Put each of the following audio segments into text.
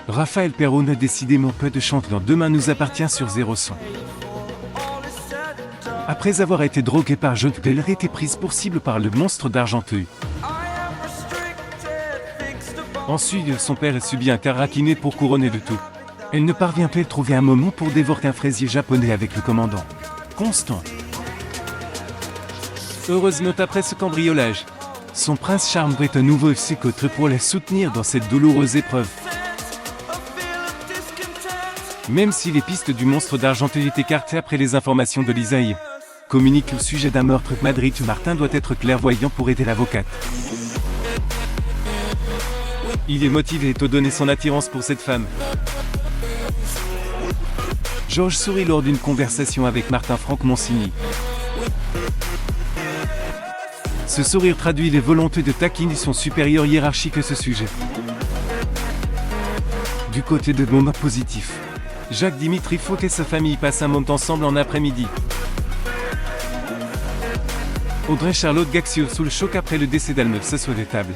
Raphaël Perron a décidément peu de chante dans Demain nous appartient sur Zéro Son. Après avoir été droguée par Joe, elle a été prise pour cible par le monstre d'Argenteuil. Ensuite, son père a subi un carraquiné pour couronner le tout. Elle ne parvient pas à trouver un moment pour dévorer un fraisier japonais avec le commandant Constant. Heureuse note après ce cambriolage. Son prince charme est un nouveau psychotre pour la soutenir dans cette douloureuse épreuve. Même si les pistes du monstre d'Argenteuil est écartées après les informations de l'Isaïe communique au sujet d'un meurtre, Madrid, Martin doit être clairvoyant pour aider l'avocate. Il est motivé et te donner son attirance pour cette femme. Georges sourit lors d'une conversation avec Martin Franck Monsigny. Ce sourire traduit les volontés de taquiner son supérieur hiérarchique à ce sujet. Du côté de Bomba positif, Jacques Dimitrifo et sa famille passent un moment ensemble en après-midi. Audrey Charlotte Gaxio sous le choc après le décès d'Almeuf s'assoit des tables.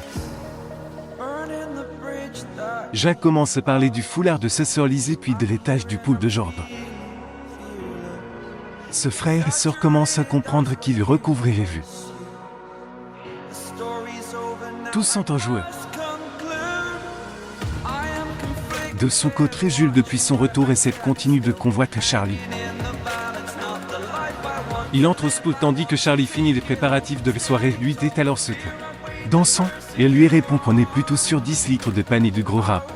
Jacques commence à parler du foulard de sa sœur Lisée puis de l'étage du pool de Job. Ce frère et sœur commencent à comprendre qu'il recouvrait les vues. Tous sont en jouet. De son côté, Jules depuis son retour essaie de continuer de convoiter Charlie. Il entre au spout tandis que Charlie finit les préparatifs de la soirée, lui dit alors ce que. Dansant, et elle lui répond qu'on est plutôt sur 10 litres de panne et du gros rap.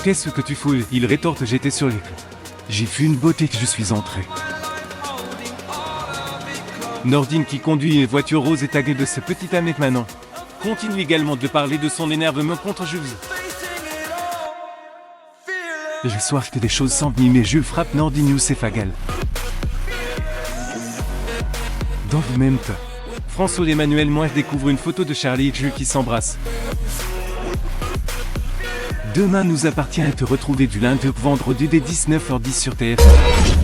Qu'est-ce que tu fous? Il rétorque, j'étais sur les clés. J'ai vu une beauté que je suis entré. Nordine qui conduit une voiture rose est taguée de ce petit ami maintenant. Continue également de parler de son énervement contre Jules. J'ai soif que des choses s'enveniment mais Jules frappe Nordine Youssef Agal. Dans le même temps, François Emmanuel Moix découvre une photo de Charlie et Jules qui s'embrassent. Demain nous appartient à te retrouver du lundi au vendredi dès 19h10 sur TF1.